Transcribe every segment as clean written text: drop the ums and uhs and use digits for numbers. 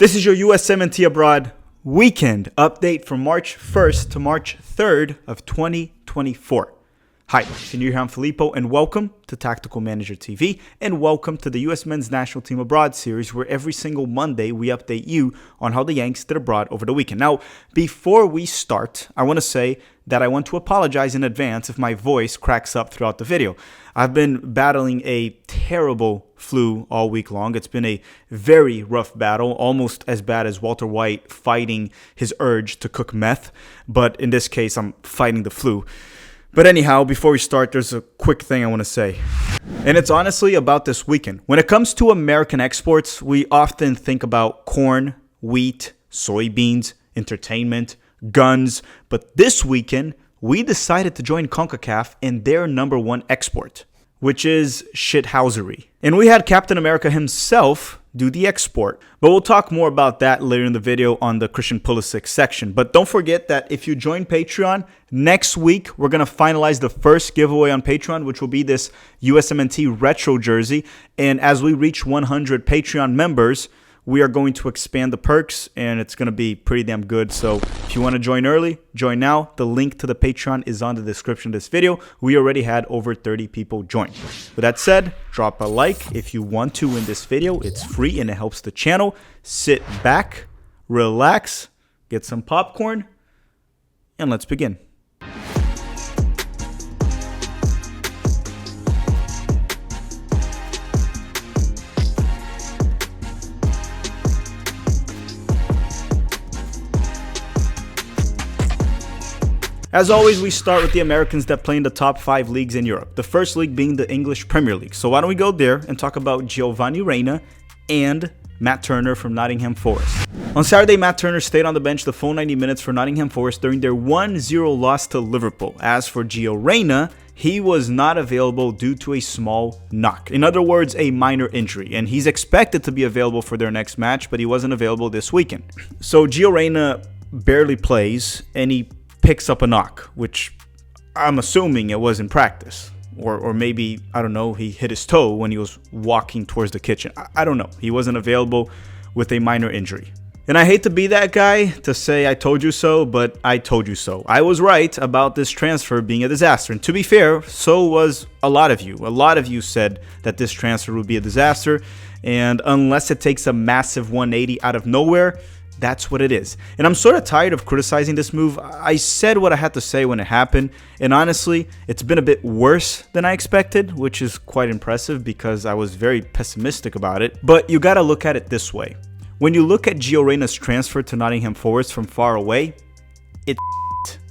This is your USMNT Abroad weekend update from March 1st to March 3rd of 2024. Hi, if you're new here, I'm Filippo, and welcome to Tactical Manager TV, and welcome to the US Men's National Team Abroad series, where every single Monday we update you on how the Yanks did abroad over the weekend. Now, before we start, I want to say that I want to apologize in advance if my voice cracks up throughout the video. I've been battling a terrible flu all week long. It's been a very rough battle, almost as bad as Walter White fighting his urge to cook meth, but in this case, I'm fighting the flu. But anyhow, before we start, there's a quick thing I want to say. And it's honestly about this weekend. When it comes to American exports, we often think about corn, wheat, soybeans, entertainment, guns. But this weekend, we decided to join CONCACAF in their #1 export, which is shithousery. And we had Captain America himself do the export. But we'll talk more about that later in the video on the Christian Pulisic section. But don't forget that if you join Patreon, next week we're going to finalize the first giveaway on Patreon, which will be this USMNT retro jersey. And as we reach 100 Patreon members, we are going to expand the perks, and it's going to be pretty damn good. So if you want to join early, join now. The link to the Patreon is on the description of this video. We already had over 30 people join. With that said, drop a like if you want to in this video. It's free and it helps the channel. Sit back, relax, get some popcorn, and let's begin. As always, we start with the Americans that play in the top 5 leagues in Europe. The first league being the English Premier League. So why don't we go there and talk about Gio Reyna and Matt Turner from Nottingham Forest. On Saturday, Matt Turner stayed on the bench the full 90 minutes for Nottingham Forest during their 1-0 loss to Liverpool. As for Gio Reyna, he was not available due to a small knock. In other words, a minor injury. And he's expected to be available for their next match, but he wasn't available this weekend. So Gio Reyna barely plays, and he picks up a knock, which I'm assuming it was in practice. Or maybe, I don't know, he hit his toe when he was walking towards the kitchen. I don't know. He wasn't available with a minor injury. And I hate to be that guy to say I told you so, but I told you so. I was right about this transfer being a disaster. And to be fair, so was a lot of you. A lot of you said that this transfer would be a disaster. And unless it takes a massive 180 out of nowhere, that's what it is. And I'm sort of tired of criticizing this move. I said what I had to say when it happened, and honestly, it's been a bit worse than I expected, which is quite impressive because I was very pessimistic about it. But you gotta look at it this way. When you look at Gio Reyna's transfer to Nottingham Forest from far away, it's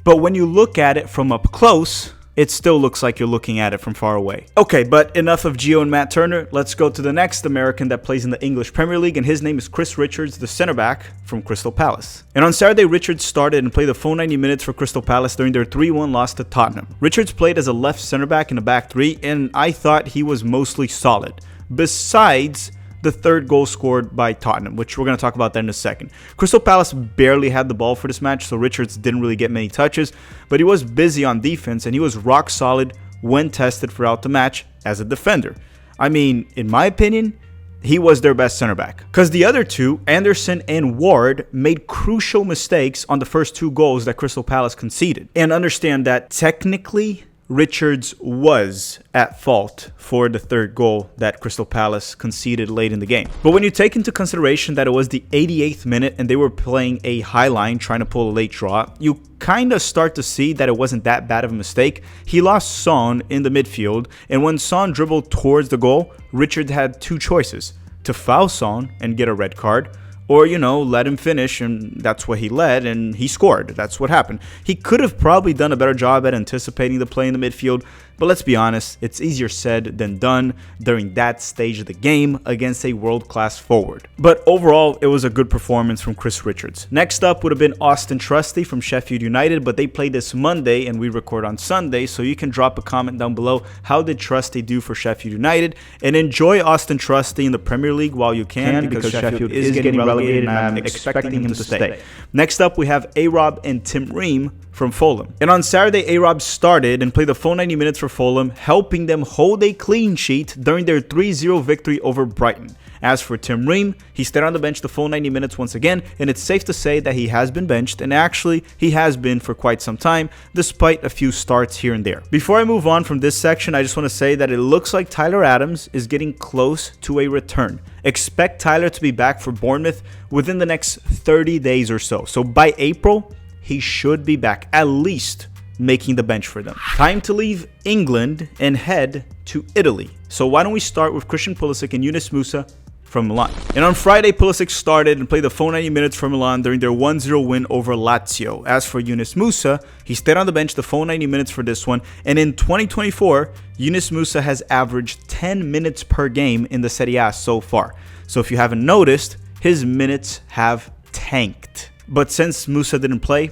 but when you look at it from up close, it still looks like you're looking at it from far away. Okay, but enough of Gio and Matt Turner. Let's go to the next American that plays in the English Premier League, and his name is Chris Richards, the center back from Crystal Palace. And on Saturday, Richards started and played the full 90 minutes for Crystal Palace during their 3-1 loss to Tottenham. Richards played as a left center back in a back three, and I thought he was mostly solid. Besides the third goal scored by Tottenham, which we're going to talk about that in a second. Crystal Palace barely had the ball for this match, so Richards didn't really get many touches, but he was busy on defense, and he was rock solid when tested throughout the match as a defender. I mean, in my opinion, he was their best center back. Because the other two, Anderson and Ward, made crucial mistakes on the first 2 goals that Crystal Palace conceded. And understand that technically, Richards was at fault for the third goal that Crystal Palace conceded late in the game. But when you take into consideration that it was the 88th minute and they were playing a high line trying to pull a late draw, you kind of start to see that it wasn't that bad of a mistake. He lost Son in the midfield, and when Son dribbled towards the goal, Richards had 2 choices: to foul Son and get a red card, or, you know, let him finish, and that's what he led, and he scored. That's what happened. He could have probably done a better job at anticipating the play in the midfield, but let's be honest, it's easier said than done during that stage of the game against a world-class forward. But overall, it was a good performance from Chris Richards. Next up would have been Austin Trusty from Sheffield United, but they played this Monday, and we record on Sunday, so you can drop a comment down below. How did Trusty do for Sheffield United? And enjoy Austin Trusty in the Premier League while you can, because Sheffield is getting relegated, and I'm expecting him to stay. Next up, we have A-Rob and Tim Ream from Fulham. And on Saturday, A-Rob started and played the full 90 minutes for Fulham, helping them hold a clean sheet during their 3-0 victory over Brighton. As for Tim Ream, he stayed on the bench the full 90 minutes once again, and it's safe to say that he has been benched, and actually he has been for quite some time, despite a few starts here and there. Before I move on from this section, I just want to say that it looks like Tyler Adams is getting close to a return. Expect Tyler to be back for Bournemouth within the next 30 days or so. So by April, he should be back, at least making the bench for them. Time to leave England and head to Italy. So why don't we start with Christian Pulisic and Yunus Musa from Milan. And on Friday, Pulisic started and played the full 90 minutes for Milan during their 1-0 win over Lazio. As for Yunus Musa, he stayed on the bench the full 90 minutes for this one. And in 2024, Yunus Musa has averaged 10 minutes per game in the Serie A so far. So if you haven't noticed, his minutes have tanked. But since Musa didn't play,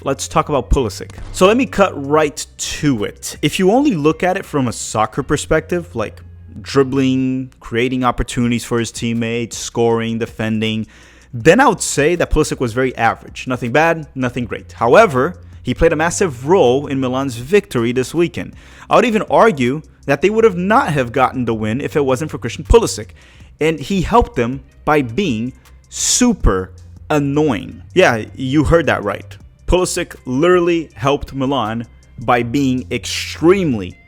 let's talk about Pulisic. So let me cut right to it. If you only look at it from a soccer perspective, like dribbling, creating opportunities for his teammates, scoring, defending, then I would say that Pulisic was very average. Nothing bad, nothing great. However, he played a massive role in Milan's victory this weekend. I would even argue that they would have not have gotten the win if it wasn't for Christian Pulisic. And he helped them by being super annoying. Yeah, you heard that right. Pulisic literally helped Milan by being extremely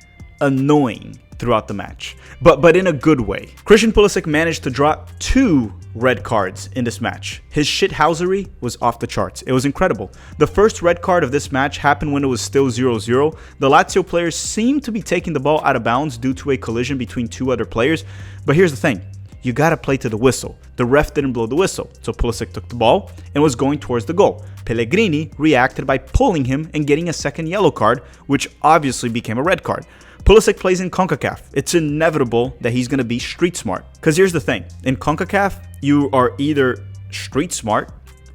annoying throughout the match, but in a good way. Christian Pulisic managed to draw 2 red cards in this match. His shithousery was off the charts. It was incredible. The first red card of this match happened when it was still 0-0. The Lazio players seemed to be taking the ball out of bounds due to a collision between 2 other players, but here's the thing. You gotta play to the whistle. The ref didn't blow the whistle, so Pulisic took the ball and was going towards the goal. Pellegrini reacted by pulling him and getting a second yellow card, which obviously became a red card. Pulisic plays in CONCACAF. It's inevitable that he's going to be street smart. Because here's the thing. In CONCACAF, you are either street smart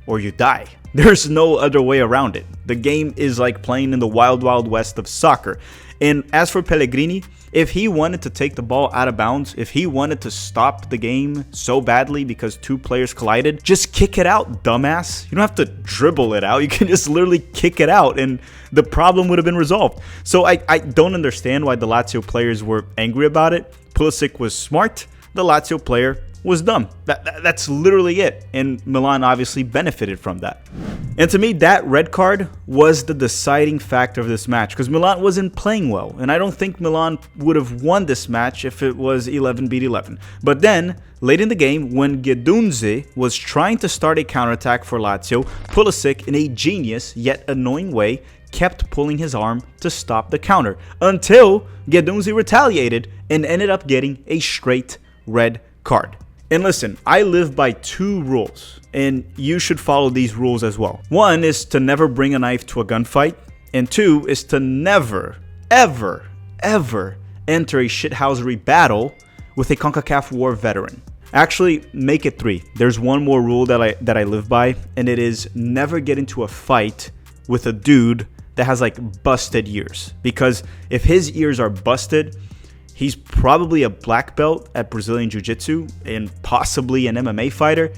or you die. There's no other way around it. The game is like playing in the wild, wild west of soccer. And as for Pellegrini, if he wanted to take the ball out of bounds, if he wanted to stop the game so badly because 2 players collided, just kick it out, dumbass. You don't have to dribble it out. You can just literally kick it out and the problem would have been resolved. So I don't understand why the Lazio players were angry about it. Pulisic was smart. The Lazio player was dumb. That's literally it. And Milan obviously benefited from that. And to me, that red card was the deciding factor of this match because Milan wasn't playing well. And I don't think Milan would have won this match if it was 11 beat 11. But then, late in the game, when Guendouzi was trying to start a counterattack for Lazio, Pulisic, in a genius yet annoying way, kept pulling his arm to stop the counter until Guendouzi retaliated and ended up getting a straight red card. And listen, I live by 2 rules, and you should follow these rules as well. 1 is to never bring a knife to a gunfight, and 2 is to never, ever, ever enter a shithousery battle with a CONCACAF War veteran. Actually, make it 3. There's one more rule that I live by, and it is never get into a fight with a dude that has like busted ears. Because if his ears are busted, he's probably a black belt at Brazilian Jiu-Jitsu and possibly an MMA fighter.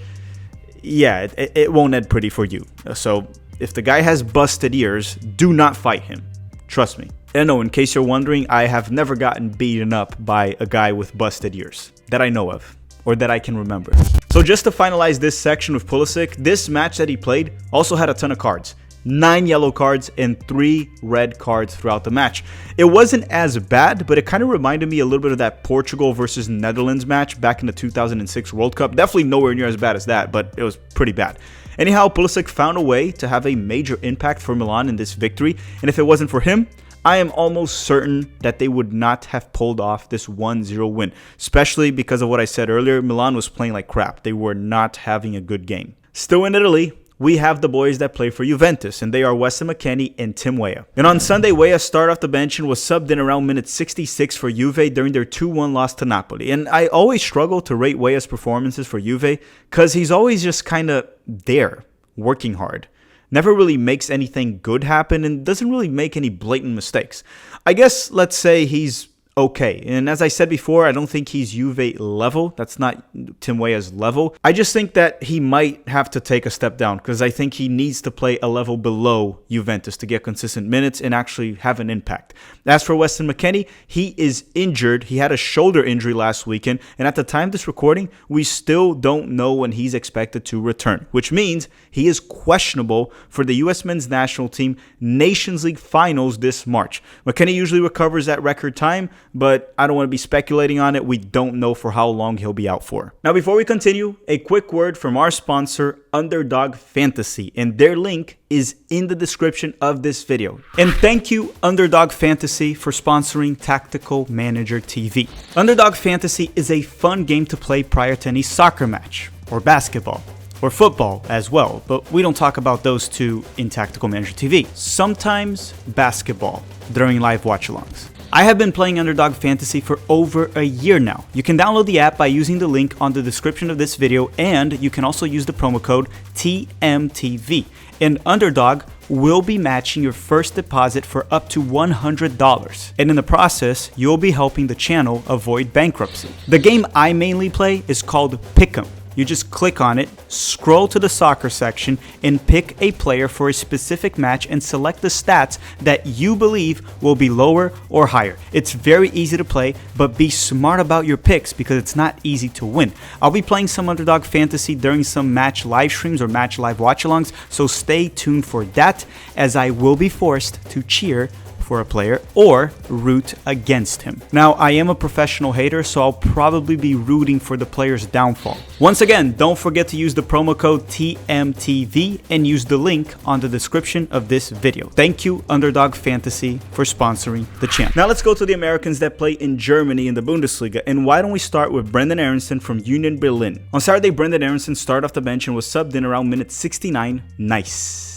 Yeah, it won't end pretty for you. So if the guy has busted ears, do not fight him. Trust me. And no, in case you're wondering, I have never gotten beaten up by a guy with busted ears that I know of or that I can remember. So just to finalize this section with Pulisic, this match that he played also had a ton of cards. 9 yellow cards and 3 red cards throughout the match. It wasn't as bad, but it kind of reminded me a little bit of that Portugal versus Netherlands match back in the 2006 World Cup. Definitely nowhere near as bad as that, but it was pretty bad. Anyhow, Pulisic found a way to have a major impact for Milan in this victory, and if it wasn't for him, I am almost certain that they would not have pulled off this 1-0 win, especially because of what I said earlier. Milan was playing like crap. They were not having a good game. Still in Italy, we have the boys that play for Juventus, and they are Weston McKennie and Tim Weah. And on Sunday, Weah started off the bench and was subbed in around minute 66 for Juve during their 2-1 loss to Napoli. And I always struggle to rate Weah's performances for Juve because he's always just kind of there, working hard. Never really makes anything good happen and doesn't really make any blatant mistakes. I guess let's say he's okay. And as I said before, I don't think he's Juve level. That's not Tim Weah's level. I just think that he might have to take a step down because I think he needs to play a level below Juventus to get consistent minutes and actually have an impact. As for Weston McKennie, he is injured. He had a shoulder injury last weekend, and at the time of this recording, we still don't know when he's expected to return, which means he is questionable for the U.S. men's national team Nations League finals this March. McKennie usually recovers at record time, but I don't want to be speculating on it. We don't know for how long he'll be out for. Now, before we continue, a quick word from our sponsor, Underdog Fantasy, and their link is in the description of this video. And thank you, Underdog Fantasy, for sponsoring Tactical Manager TV. Underdog Fantasy is a fun game to play prior to any soccer match, or basketball, or football as well, but we don't talk about those two in Tactical Manager TV. Sometimes basketball during live watch-alongs. I have been playing Underdog Fantasy for over a year now. You can download the app by using the link on the description of this video, and you can also use the promo code TMTV. And Underdog will be matching your first deposit for up to $100. And in the process, you'll be helping the channel avoid bankruptcy. The game I mainly play is called Pick'em. You just click on it, scroll to the soccer section, and pick a player for a specific match and select the stats that you believe will be lower or higher. It's very easy to play, but be smart about your picks because it's not easy to win. I'll be playing some Underdog Fantasy during some match live streams or match live watch-alongs, so stay tuned for that, as I will be forced to cheer for a player or root against him. Now, I am a professional hater, so I'll probably be rooting for the player's downfall. Once again, don't forget to use the promo code TMTV and use the link on the description of this video. Thank you, Underdog Fantasy, for sponsoring the channel. Now let's go to the Americans that play in Germany in the Bundesliga, and why don't we start with Brenden Aaronson from Union Berlin. On Saturday, Brenden Aaronson started off the bench and was subbed in around minute 69. Nice.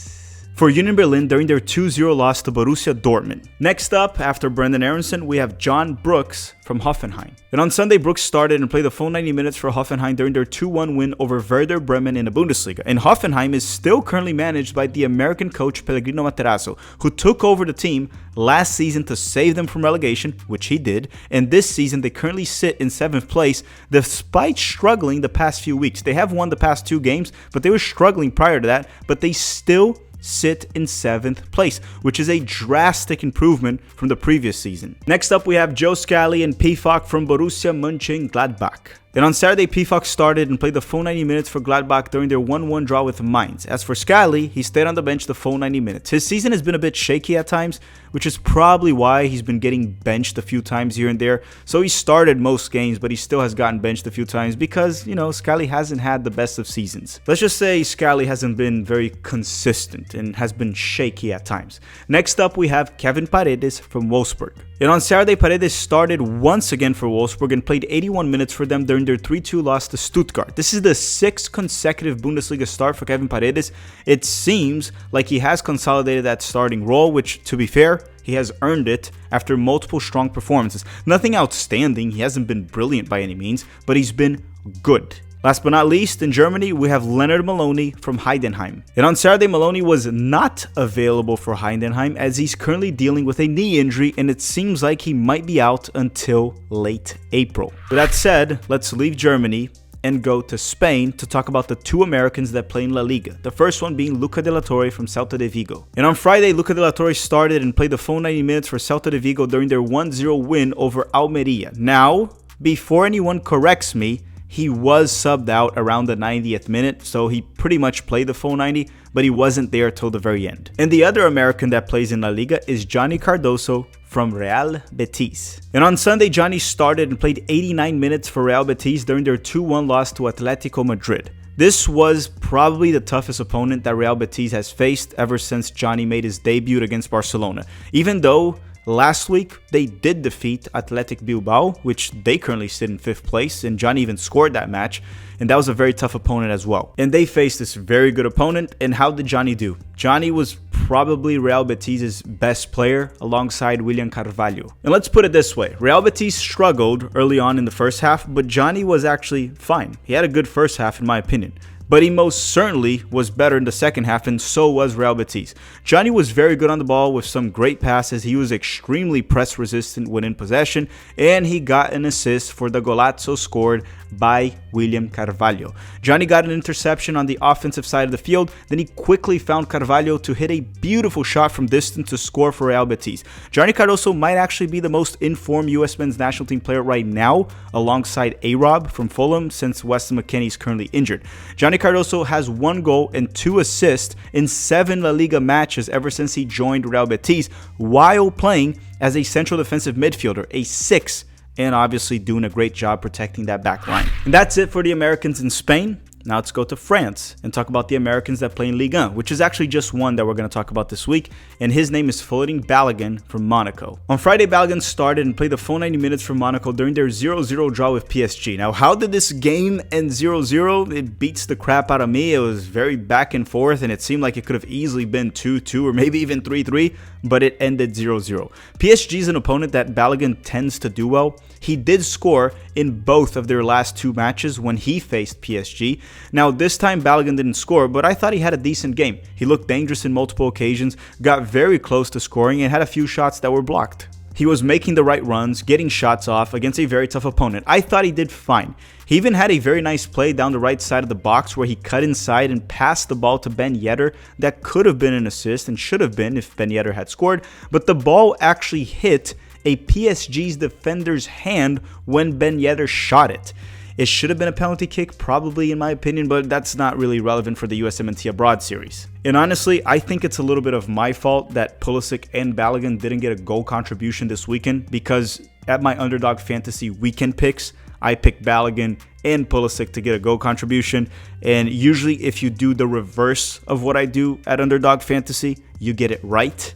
For Union Berlin during their 2-0 loss to Borussia Dortmund. Next up, after Brenden Aaronson, we have John Brooks from Hoffenheim. And on Sunday, Brooks started and played the full 90 minutes for Hoffenheim during their 2-1 win over Werder Bremen in the Bundesliga. And Hoffenheim is still currently managed by the American coach Pellegrino Materazzo, who took over the team last season to save them from relegation, which he did. And this season, they currently sit in 7th place despite struggling the past few weeks. They have won the past 2 games, but they were struggling prior to that, but they still sit in 7th place, which is a drastic improvement from the previous season. Next up, we have Joe Scally and Pifok from Borussia Mönchengladbach. And on Saturday, Pifok started and played the full 90 minutes for Gladbach during their 1-1 draw with Mainz. As for Scally, he stayed on the bench the full 90 minutes. His season has been a bit shaky at times, which is probably why he's been getting benched a few times here and there. So he started most games, but he still has gotten benched a few times because, Scally hasn't had the best of seasons. Let's just say Scally hasn't been very consistent and has been shaky at times. Next up, we have Kevin Paredes from Wolfsburg. And on Saturday, Paredes started once again for Wolfsburg and played 81 minutes for them during their 3-2 loss to Stuttgart. This is the 6th consecutive Bundesliga start for Kevin Paredes. It seems like he has consolidated that starting role, which, to be fair, he has earned it after multiple strong performances. Nothing outstanding, he hasn't been brilliant by any means, but he's been good. Last but not least, in Germany, we have Leonard Maloney from Heidenheim. And on Saturday, Maloney was not available for Heidenheim as he's currently dealing with a knee injury and it seems like he might be out until late April. With that said, let's leave Germany and go to Spain to talk about the 2 Americans that play in La Liga. The first one being Luca de la Torre from Celta de Vigo. And on Friday, Luca de la Torre started and played the full 90 minutes for Celta de Vigo during their 1-0 win over Almeria. Now, before anyone corrects me, he was subbed out around the 90th minute, so he pretty much played the full 90, but he wasn't there till the very end. And the other American that plays in La Liga is Johnny Cardoso from Real Betis. And on Sunday, Johnny started and played 89 minutes for Real Betis during their 2-1 loss to Atletico Madrid. This was probably the toughest opponent that Real Betis has faced ever since Johnny made his debut against Barcelona. Even though last week, they did defeat Athletic Bilbao, which they currently sit in 5th place, and Johnny even scored that match, and that was a very tough opponent as well. And they faced this very good opponent, and how did Johnny do? Johnny was probably Real Betis' best player alongside William Carvalho. And let's put it this way, Real Betis struggled early on in the first half, but Johnny was actually fine. He had a good first half in my opinion. but he most certainly was better in the second half, and so was Real Betis. Johnny was very good on the ball with some great passes. He was extremely press resistant when in possession, and he got an assist for the golazo scored by William Carvalho. Johnny got an interception on the offensive side of the field, then he quickly found Carvalho to hit a beautiful shot from distance to score for Real Betis. Johnny Cardoso might actually be the most informed US men's national team player right now, alongside A-Rob from Fulham, since Weston McKennie is currently injured. Johnny Cardoso has 1 goal and 2 assists in 7 La Liga matches ever since he joined Real Betis, while playing as a central defensive midfielder, a 6, and obviously doing a great job protecting that back line. And that's it for the Americans in Spain. Now let's go to France and talk about the Americans that play in Liga 1, which is actually just one that we're going to talk about this week, and his name is Floating Balogun from Monaco. On Friday, Balogun started and played the full 90 minutes for Monaco during their 0-0 draw with PSG. Now, how did this game end 0-0? It beats the crap out of me. It was very back and forth, and it seemed like it could have easily been 2-2 or maybe even 3-3, but it ended 0-0. PSG is an opponent that Balogun tends to do well. He did score in both of their last 2 matches when he faced PSG. Now, this time Balogun didn't score, but I thought he had a decent game. He looked dangerous in multiple occasions, got very close to scoring, and had a few shots that were blocked. He was making the right runs, getting shots off against a very tough opponent. I thought he did fine. He even had a very nice play down the right side of the box where he cut inside and passed the ball to Ben Yedder that could have been an assist and should have been if Ben Yedder had scored, but the ball actually hit a PSG's defender's hand when Ben Yedder shot it. It should have been a penalty kick, probably in my opinion, but that's not really relevant for the USMNT Abroad series. And honestly, I think it's a little bit of my fault that Pulisic and Balogun didn't get a goal contribution this weekend, because at my Underdog Fantasy weekend picks, I picked Balogun and Pulisic to get a goal contribution, and usually if you do the reverse of what I do at Underdog Fantasy, you get it right.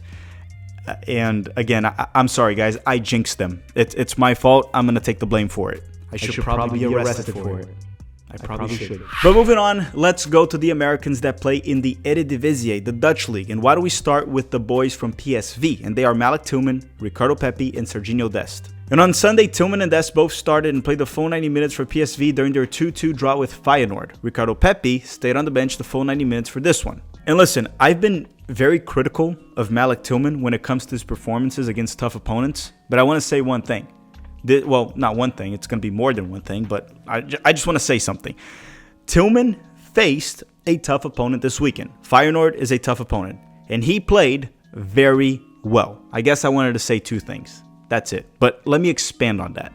And again, I'm sorry guys, I jinxed them. It's my fault. I'm going to take the blame for it. I should probably be arrested for it. I probably should. But moving on, let's go to the Americans that play in the Eredivisie, the Dutch league. And why do we start with the boys from PSV? And they are Malik Tillman, Ricardo Pepi, and Serginho Dest. And on Sunday, Tillman and Dest both started and played the full 90 minutes for PSV during their 2-2 draw with Feyenoord. Ricardo Pepi stayed on the bench the full 90 minutes for this one. And listen, I've been very critical of Malik Tillman when it comes to his performances against tough opponents, but I want to say one thing. Well, not one thing, it's going to be more than one thing, but I just want to say something. Tillman faced a tough opponent this weekend. Feyenoord is a tough opponent, and he played very well. I guess I wanted to say 2 things. That's it, but let me expand on that.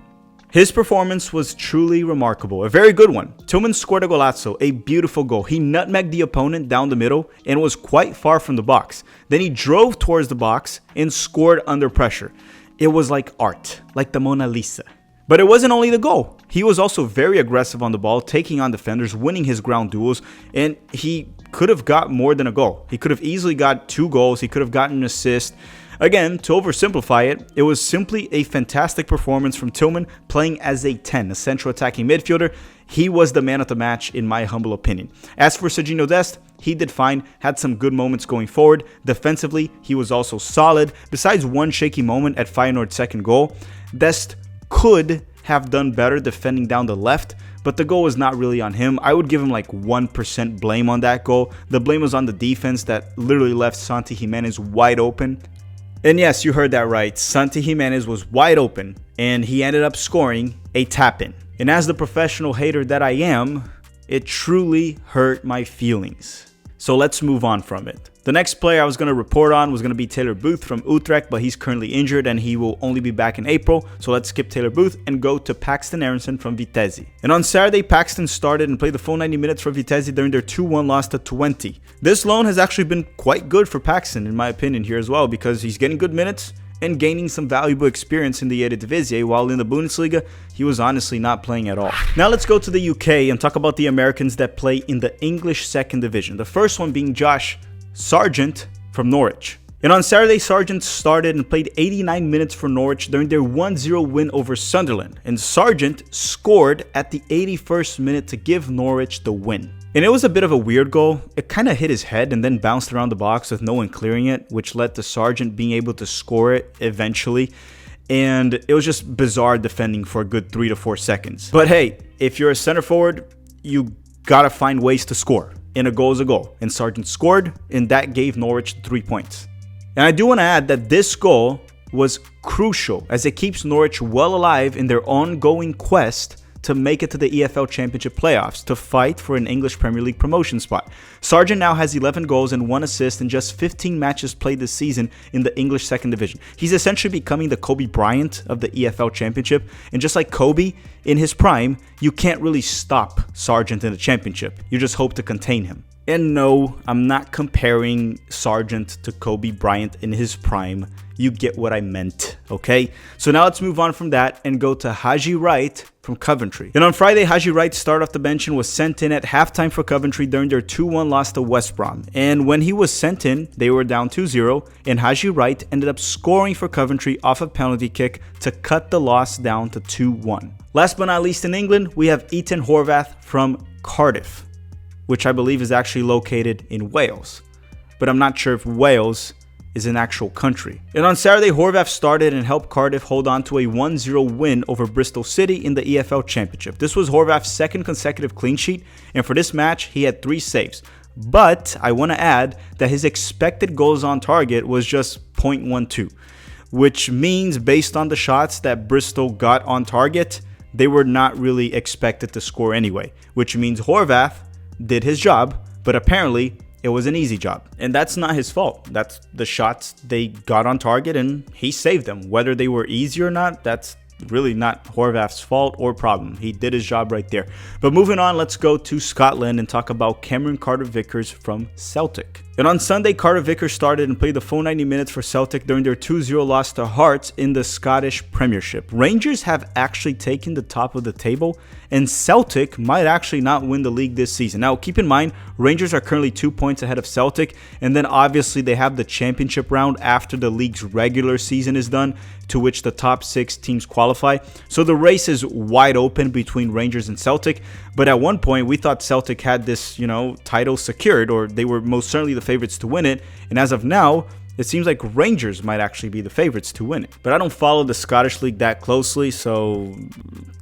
His performance was truly remarkable, a very good one. Tillman scored a golazo, a beautiful goal. He nutmegged the opponent down the middle and was quite far from the box. Then he drove towards the box and scored under pressure. It was like art, like the Mona Lisa. But it wasn't only the goal. He was also very aggressive on the ball, taking on defenders, winning his ground duels, and he could have got more than a goal. He could have easily got 2 goals. He could have gotten an assist. Again, to oversimplify it, it was simply a fantastic performance from Tillman playing as a 10, a central attacking midfielder. He was the man of the match in my humble opinion. As for Serginho Dest, he did fine, had some good moments going forward. Defensively, he was also solid. Besides one shaky moment at Feyenoord's second goal, Dest could have done better defending down the left, but the goal was not really on him. I would give him like 1% blame on that goal. The blame was on the defense that literally left Santi Giménez wide open. And yes, you heard that right. Santi Giménez was wide open, and he ended up scoring a tap-in. And as the professional hater that I am, it truly hurt my feelings. So let's move on from it. The next player I was going to report on was going to be Taylor Booth from Utrecht, but he's currently injured and he will only be back in April. So let's skip Taylor Booth and go to Paxton Aronson from Vitesse. And on Saturday, Paxton started and played the full 90 minutes for Vitesse during their 2-1 loss to Twente. This loan has actually been quite good for Paxton, in my opinion, here as well, because he's getting good minutes and gaining some valuable experience in the Eredivisie, while in the Bundesliga, he was honestly not playing at all. Now let's go to the UK and talk about the Americans that play in the English second division. The first one being Josh Sargent from Norwich. And on Saturday, Sargent started and played 89 minutes for Norwich during their 1-0 win over Sunderland. And Sargent scored at the 81st minute to give Norwich the win. And it was a bit of a weird goal. It kind of hit his head and then bounced around the box with no one clearing it, which led to Sargent being able to score it eventually. And it was just bizarre defending for a good 3 to 4 seconds. But hey, if you're a center forward, you gotta find ways to score. And a goal is a goal. And Sargent scored, and that gave Norwich 3 points. And I do want to add that this goal was crucial as it keeps Norwich well alive in their ongoing quest to make it to the EFL Championship playoffs to fight for an English Premier League promotion spot. Sargent now has 11 goals and 1 assist in just 15 matches played this season in the English second division. He's essentially becoming the Kobe Bryant of the EFL Championship, and just like Kobe in his prime, you can't really stop Sargent in the Championship. You just hope to contain him. And no, I'm not comparing Sargent to Kobe Bryant in his prime. You get what I meant, okay? So now let's move on from that and go to Haji Wright from Coventry. And on Friday, Haji Wright started off the bench and was sent in at halftime for Coventry during their 2-1 loss to West Brom. And when he was sent in, they were down 2-0, and Haji Wright ended up scoring for Coventry off a penalty kick to cut the loss down to 2-1. Last but not least in England, we have Ethan Horvath from Cardiff, which I believe is actually located in Wales. But I'm not sure if Wales is an actual country. And on Saturday, Horvath started and helped Cardiff hold on to a 1-0 win over Bristol City in the EFL Championship. This was Horvath's second consecutive clean sheet, and for this match, he had 3 saves. But I want to add that his expected goals on target was just 0.12, which means based on the shots that Bristol got on target, they were not really expected to score anyway, which means Horvath did his job, but apparently it was an easy job. And that's not his fault. That's the shots they got on target and he saved them. Whether they were easy or not, that's really not Horvath's fault or problem. He did his job right there. But moving on, let's go to Scotland and talk about Cameron Carter-Vickers from Celtic. And on Sunday, Carter-Vickers started and played the full 90 minutes for Celtic during their 2-0 loss to Hearts in the Scottish Premiership. Rangers have actually taken the top of the table, and Celtic might actually not win the league this season. Now, keep in mind, Rangers are currently 2 points ahead of Celtic, and then obviously they have the championship round after the league's regular season is done, to which the top 6 teams qualify. So the race is wide open between Rangers and Celtic, but at one point we thought Celtic had this, title secured, or they were most certainly the favorites to win it, and as of now, it seems like Rangers might actually be the favorites to win it. But I don't follow the Scottish League that closely, so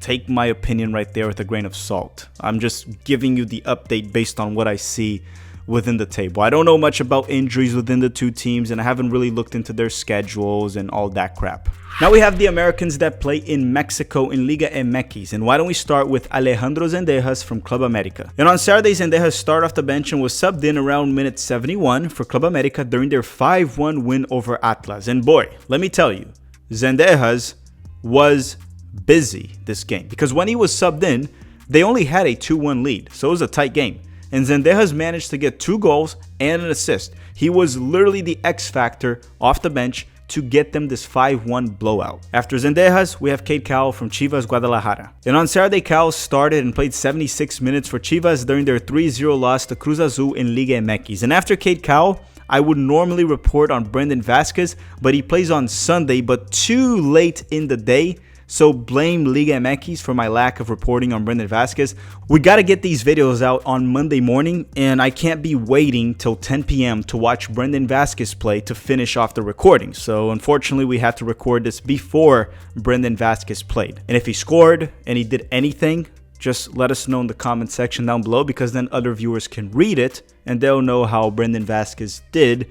take my opinion right there with a grain of salt. I'm just giving you the update based on what I see within the table. I don't know much about injuries within the two teams, and I haven't really looked into their schedules and all that crap. Now we have the Americans that play in Mexico in Liga MX, and why don't we start with Alejandro Zendejas from Club America. And on Saturday, Zendejas started off the bench and was subbed in around minute 71 for Club America during their 5-1 win over Atlas. And boy, let me tell you, Zendejas was busy this game, because when he was subbed in, they only had a 2-1 lead, so it was a tight game. And Zendejas managed to get 2 goals and an assist. He was literally the X factor off the bench to get them this 5-1 blowout. After Zendejas, we have Cade Cowell from Chivas Guadalajara. And on Saturday, Cowell started and played 76 minutes for Chivas during their 3-0 loss to Cruz Azul in Liga MX. And after Cade Cowell, I would normally report on Brendan Vasquez, but he plays on Sunday, but too late in the day. So blame Liga MX for my lack of reporting on Brendan Vasquez. We got to get these videos out on Monday morning, and I can't be waiting till 10 p.m. to watch Brendan Vasquez play to finish off the recording. So unfortunately, we had to record this before Brendan Vasquez played. And if he scored and he did anything, just let us know in the comment section down below, because then other viewers can read it and they'll know how Brendan Vasquez did,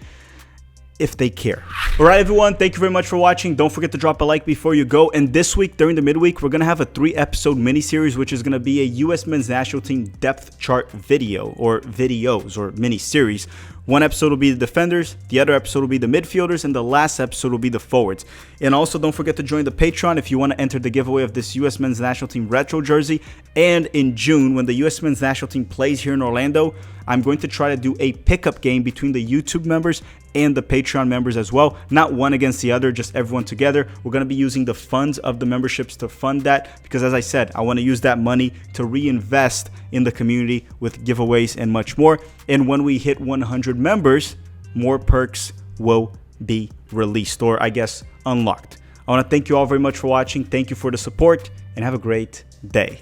if they care. Alright everyone, thank you very much for watching. Don't forget to drop a like before you go. And this week, during the midweek, we're going to have a 3-episode mini-series, which is going to be a US men's national team depth chart video, or videos, or mini-series. One episode will be the defenders, the other episode will be the midfielders, and the last episode will be the forwards. And also, don't forget to join the Patreon if you want to enter the giveaway of this US men's national team retro jersey. And in June, when the US men's national team plays here in Orlando, I'm going to try to do a pickup game between the YouTube members and the Patreon members as well. Not one against the other, just everyone together. We're going to be using the funds of the memberships to fund that, because as I said, I want to use that money to reinvest in the community with giveaways and much more. And when we hit 100 members, more perks will be released, or I guess unlocked. I want to thank you all very much for watching. Thank you for the support, and have a great day.